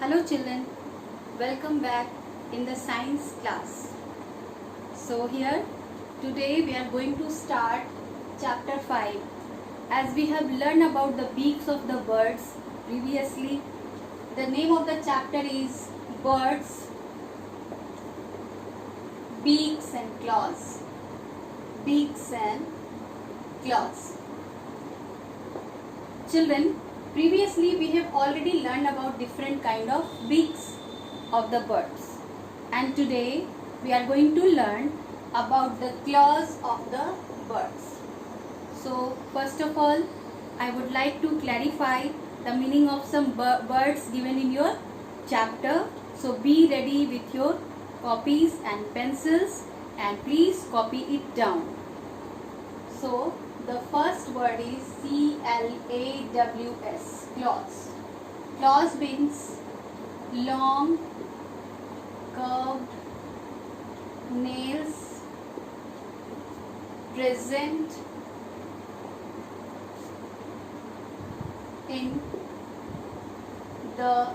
Hello children, welcome back in the science class. So here today we are going to start chapter 5. As we have learned about the beaks of the birds previously, the name of the chapter is Birds, Beaks and Claws. Beaks and Claws. Children, previously we have already learned about different kind of beaks of the birds, and today we are going to learn about the claws of the birds. So first of all, I would like to clarify the meaning of some birds given in your chapter. So be ready with your copies and pencils and please copy it down. So the first word is C-L-A-W-S, claws. Claws means long, curved nails present in the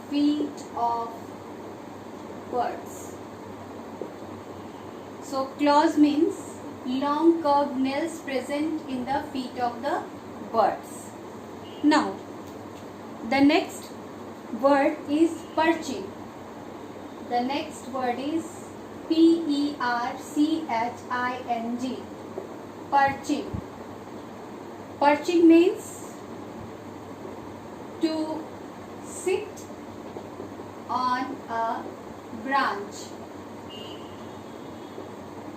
feet of birds. So claws means long curved nails present in the feet of the birds. Now, the next word is perching. The next word is P-E-R-C-H-I-N-G. Perching. Perching means to sit on a branch.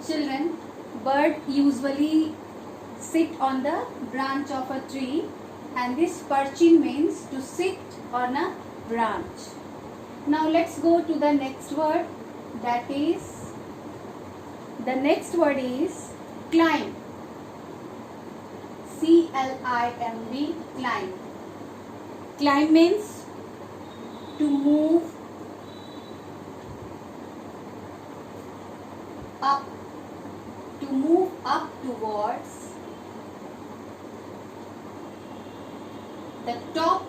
Children, bird usually sit on the branch of a tree, and this perching means to sit on a branch. Now let's go to the next word, that is, the next word is climb. C-L-I-M-B, climb. Climb means to move up, towards the top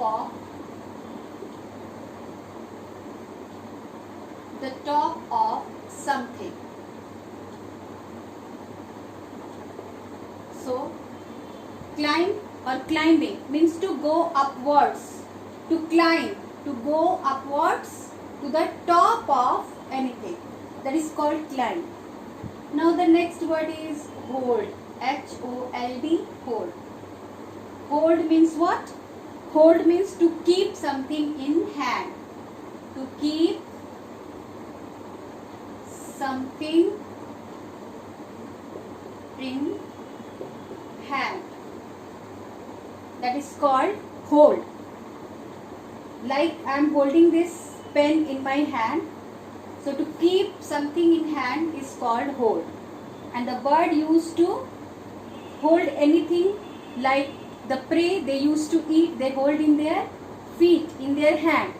of something. So climb or climbing means to go upwards, to climb, to go upwards to the top of anything. That is called climb. Now the next word is hold. H-O-L-D, hold. Hold means what? Hold means to keep something in hand. To keep something in hand. That is called hold. Like I am holding this pen in my hand. So to keep something in hand is called hold. And the bird used to hold anything like the prey they used to eat, they hold in their feet, in their hand.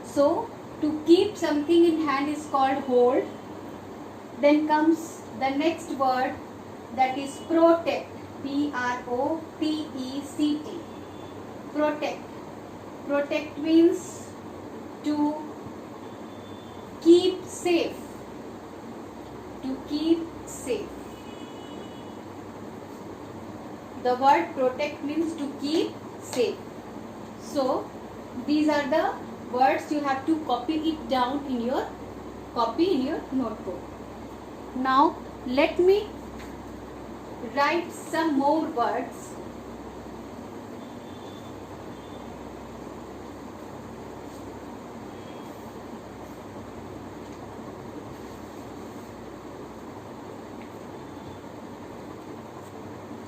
So to keep something in hand is called hold. Then comes the next word, that is protect. P-R-O-T-E-C-T. Protect. Protect means to keep safe. To keep safe. The word protect means to keep safe. So these are the words you have to copy it down in your notebook. Now let me write some more words.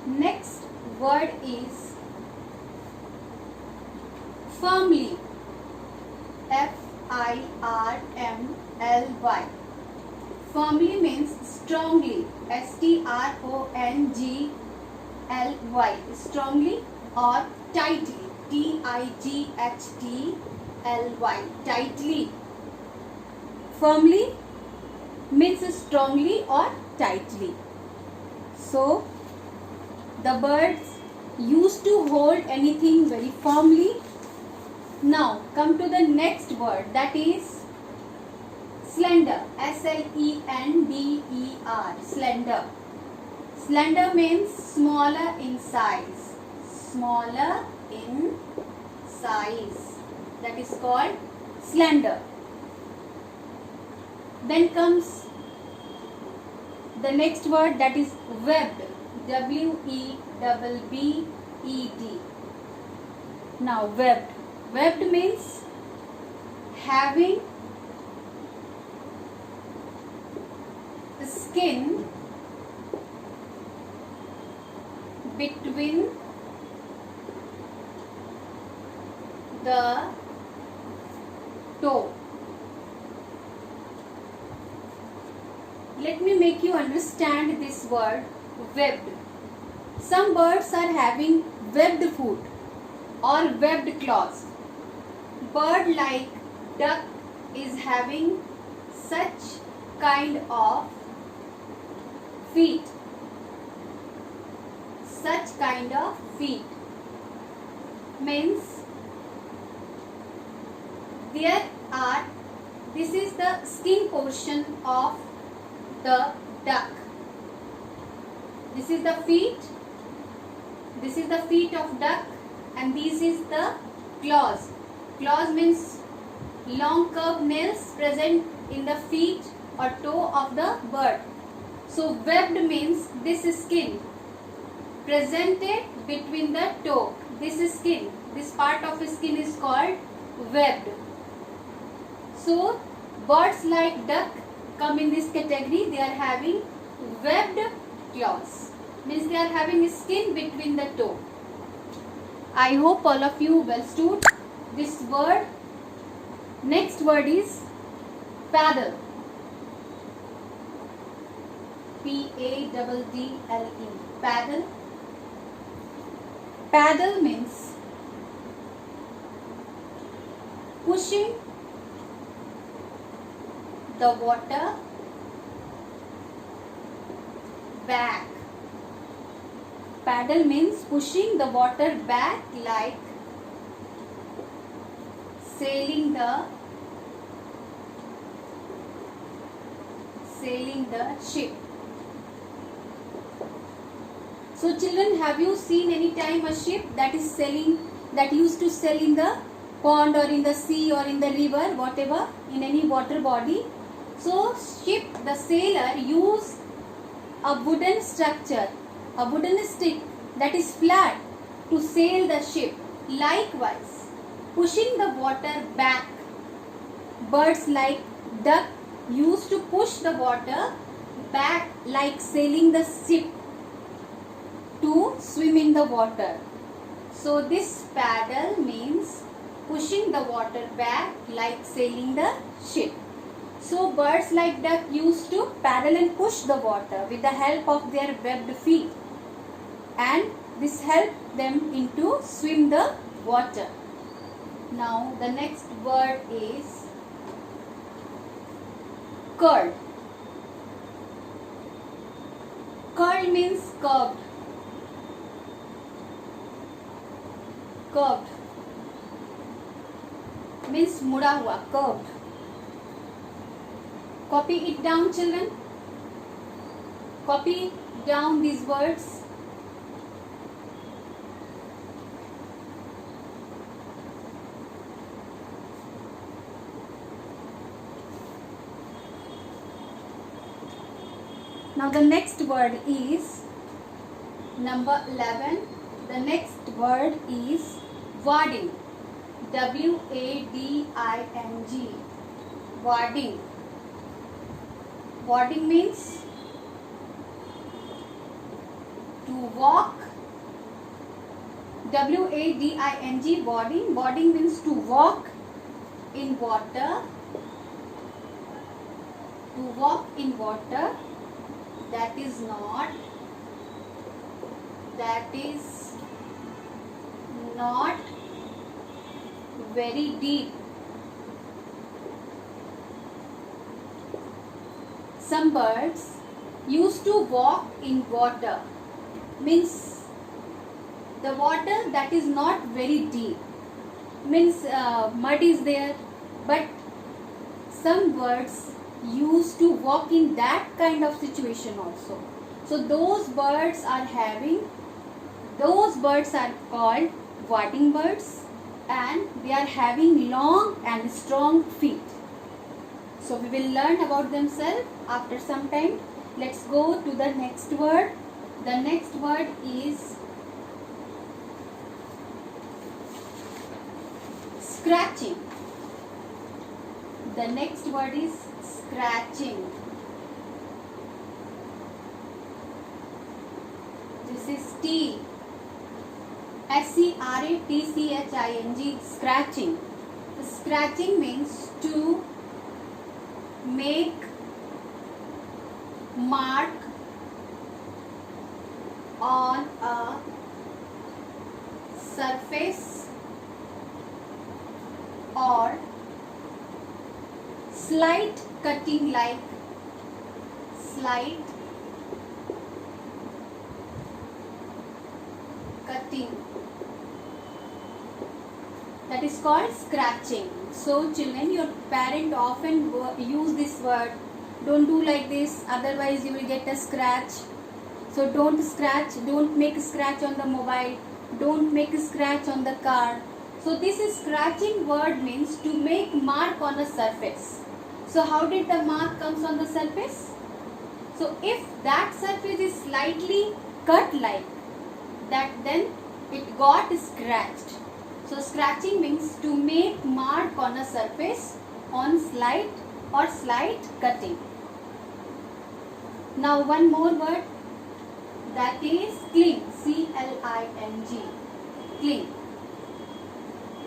Next word is firmly. F-I-R-M-L-Y. Firmly means strongly. S-T-R-O-N-G-L-Y. Strongly or tightly. T-I-G-H-T-L-Y. Tightly. Firmly means strongly or tightly. So the birds used to hold anything very firmly Now come to the next word, that is slender. S-L-E-N-D-E-R. Slender. Slender means smaller in size. Smaller in size. That is called slender. Then comes the next word, that is webbed. W-E-B-B-E-D. Now webbed. Webbed means having skin between the toe. Let me make you understand this word webbed. Some birds are having webbed foot or webbed claws. Bird like duck is having such kind of feet. Such kind of feet means this is the skin portion of the duck. This is the feet. This is the feet of duck, and this is the claws. Claws means long curved nails present in the feet or toe of the bird. So webbed means this skin presented between the toe. This skin, this part of skin is called webbed. So birds like duck come in this category. They are having webbed claws. Means they are having skin between the toe. I hope all of you well stood this word. Next word is paddle. P-A-D-D-L-E. Paddle. Paddle means pushing the water back. Paddle means pushing the water back, like sailing the ship. So children, have you seen any time a ship that is sailing, that used to sail in the pond or in the sea or in the river, whatever, in any water body? So ship, the sailor use a wooden structure, a wooden stick that is flat to sail the ship. Likewise, pushing the water back. Birds like duck used to push the water back, like sailing the ship to swim in the water. So this paddle means pushing the water back, like sailing the ship. So birds like duck used to paddle and push the water with the help of their webbed feet, and this helped them into swim the water. Now the next word is curled. Curl means curved. Curved means मुड़ा हुआ, curved. Copy it down, children. Copy down these words. Now the next word is number 11. The next word is warding. W-A-D-I-N-G. Warding. Warding means to walk. W-A-D-I-N-G. Warding. Warding means to walk in water. To walk in water that is not very deep. Some birds used to walk in water, means the water that is not very deep. means mud is there, but some birds used to walk in that kind of situation also. So those birds are called wading birds, and they are having long and strong feet. So we will learn about themselves after some time. Let's go to the next word. The next word is scratching. The next word is scratching. This is T. SCRATCHING, scratching. Scratching means to make mark on a surface or slight cutting, like slight cutting. That is called scratching. So children, your parent often use this word. Don't do like this, otherwise you will get a scratch. So don't scratch, don't make a scratch on the mobile, don't make a scratch on the car. So this is scratching word means to make mark on a surface. So how did the mark comes on the surface? So if that surface is slightly cut like that, then it got scratched. So scratching means to make mark on a surface on slight or slight cutting. Now one more word, that is cling. C-L-I-N-G, cling.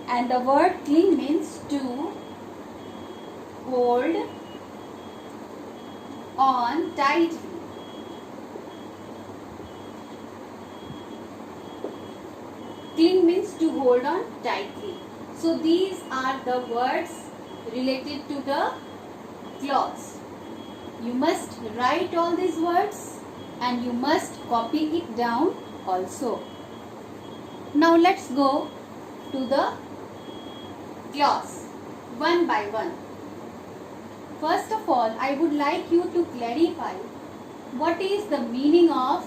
And the word cling means to hold on tightly. Cling means to hold on tightly. So these are the words related to the clause. You must write all these words and you must copy it down also. Now let's go to the clause one by one. First of all, I would like you to clarify what is the meaning of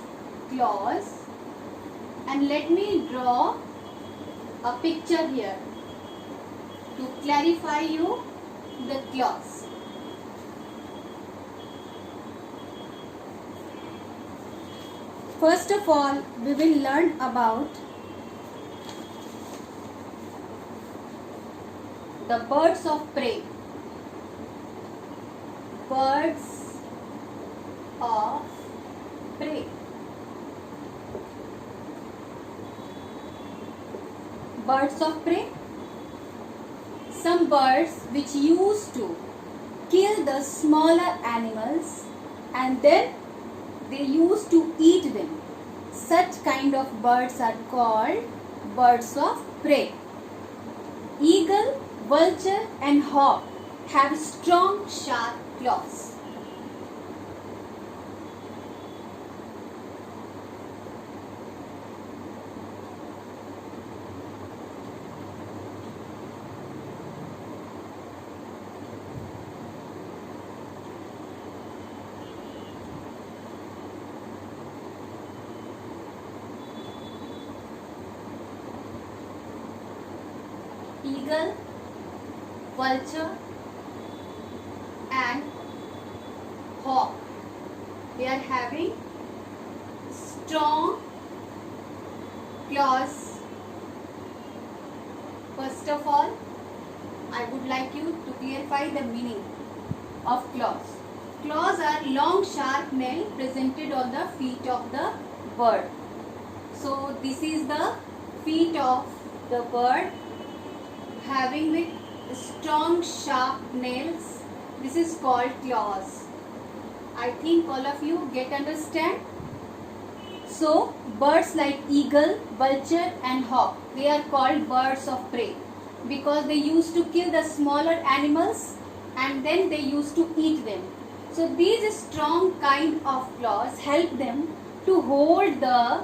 clause, and let me draw a picture here to clarify you the clause. First of all, we will learn about the birds of prey. Birds of prey. Birds of prey. Some birds which used to kill the smaller animals and then they used to eat them. Such kind of birds are called birds of prey. Eagle, vulture and hawk have strong sharp claws. Eagle, vulture and hawk, they are having strong claws. First of all, I would like you to clarify the meaning of claws. Claws are long sharp nail presented on the feet of the bird. So this is the feet of the bird having with strong sharp nails. This is called claws. I think all of you get understand. So birds like eagle, vulture and hawk, they are called birds of prey because they used to kill the smaller animals and then they used to eat them. So these strong kind of claws help them to hold the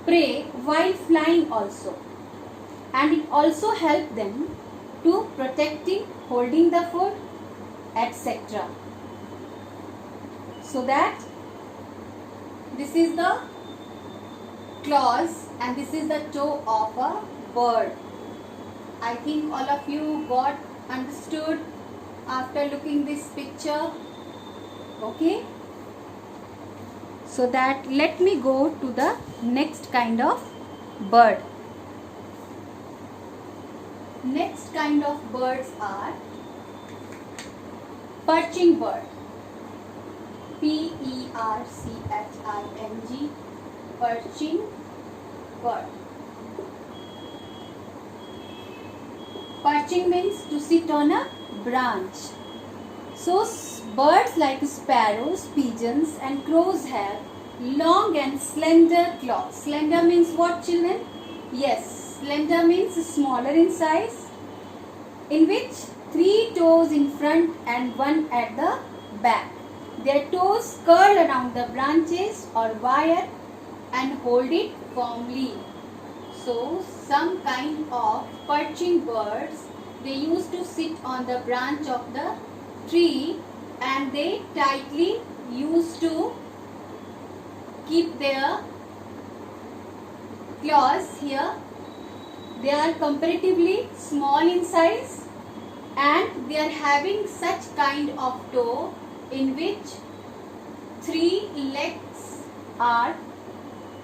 prey while flying also. and it also helps them to protecting, holding the food, etc. So that this is the claws and this is the toe of a bird. I think all of you got understood after looking this picture. Okay. So that let me go to the next kind of bird. Next kind of birds are perching bird. Perching, perching bird. Perching means to sit on a branch. So birds like sparrows, pigeons and crows have long and slender claws. Slender means what, children? Yes, slender means smaller in size, in which 3 toes in front and 1 at the back. Their toes curl around the branches or wire and hold it firmly. So some kind of perching birds, they used to sit on the branch of the tree and they tightly used to keep their claws here. They are comparatively small in size and they are having such kind of toe in which 3 legs are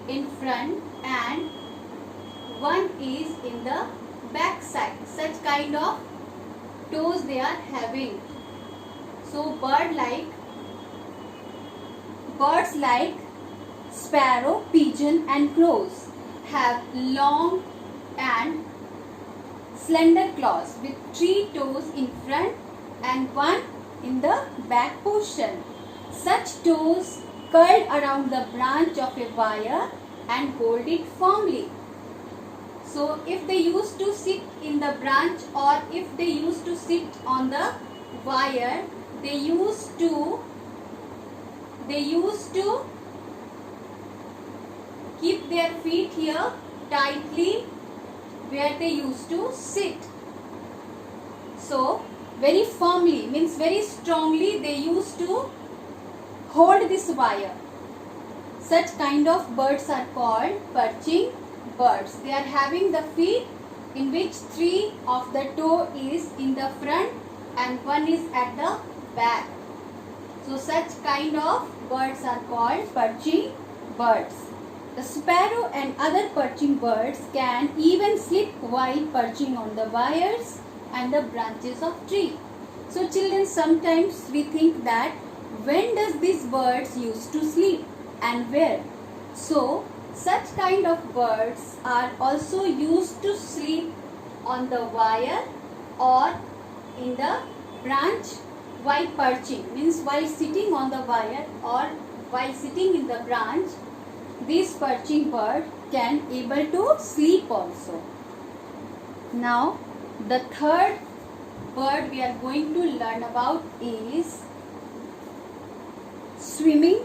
in front and 1 is in the back side. Such kind of toes they are having. So birds like sparrow, pigeon and crows have long and slender claws with 3 toes in front and 1 in the back portion. Such toes curl around the branch of a wire and hold it firmly. So if they used to sit in the branch or if they used to sit on the wire, they used to keep their feet here tightly where they used to sit. So very firmly means very strongly they used to hold this wire. Such kind of birds are called perching birds. They are having the feet in which 3 of the toe is in the front and 1 is at the back. So such kind of birds are called perching birds. The sparrow and other perching birds can even sleep while perching on the wires and the branches of tree. So children, sometimes we think that when does these birds used to sleep and where? So such kind of birds are also used to sleep on the wire or in the branch while perching, means while sitting on the wire or while sitting in the branch. This perching bird can able to sleep also. Now the third bird we are going to learn about is swimming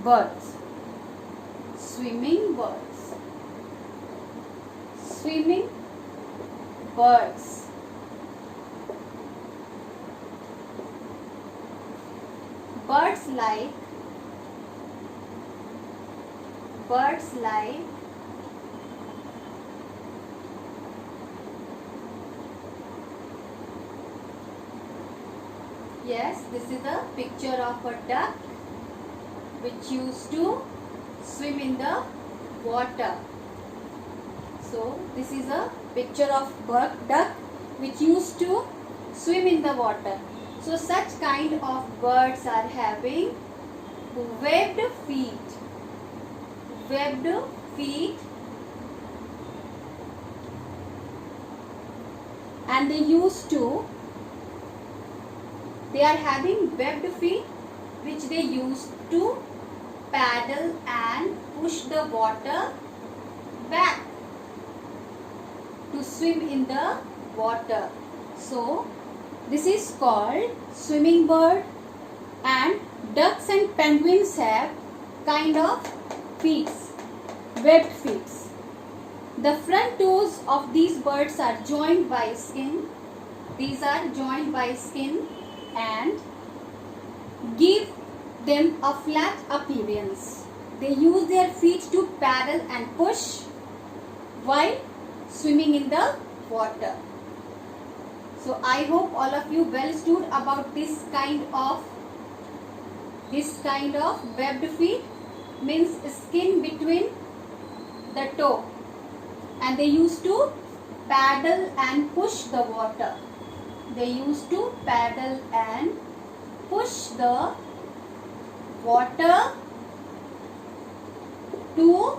birds. Swimming birds. Swimming birds. Birds like yes, this is a picture of a duck which used to swim in the water. So this is a picture of duck which used to swim in the water. So such kind of birds are having webbed feet. Webbed feet, and they are having webbed feet which they used to paddle and push the water back to swim in the water. So this is called swimming bird, and ducks and penguins have kind of feet, webbed feet. The front toes of these birds are joined by skin. These are joined by skin and give them a flat appearance. They use their feet to paddle and push while swimming in the water. So I hope all of you well stood about this kind of webbed feet, means skin between the toe, and they used to paddle and push the water. They used to paddle and push the water to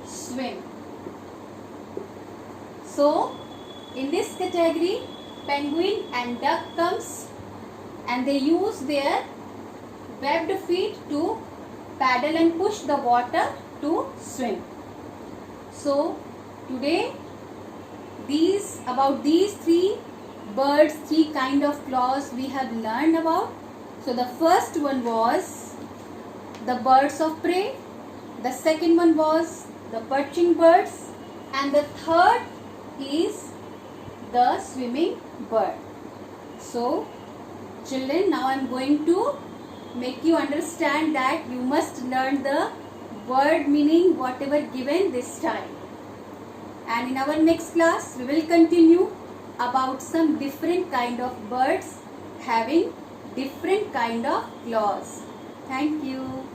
swim. So in this category, penguin and duck comes, and they use their webbed feet to paddle and push the water to swim. So today about these three birds, three kind of claws we have learned about. So the first one was the birds of prey, the second one was the perching birds, and the third is the swimming bird. So children, now I am going to make you understand that you must learn the word meaning whatever given this time. And in our next class we will continue about some different kind of birds having different kind of claws. Thank you.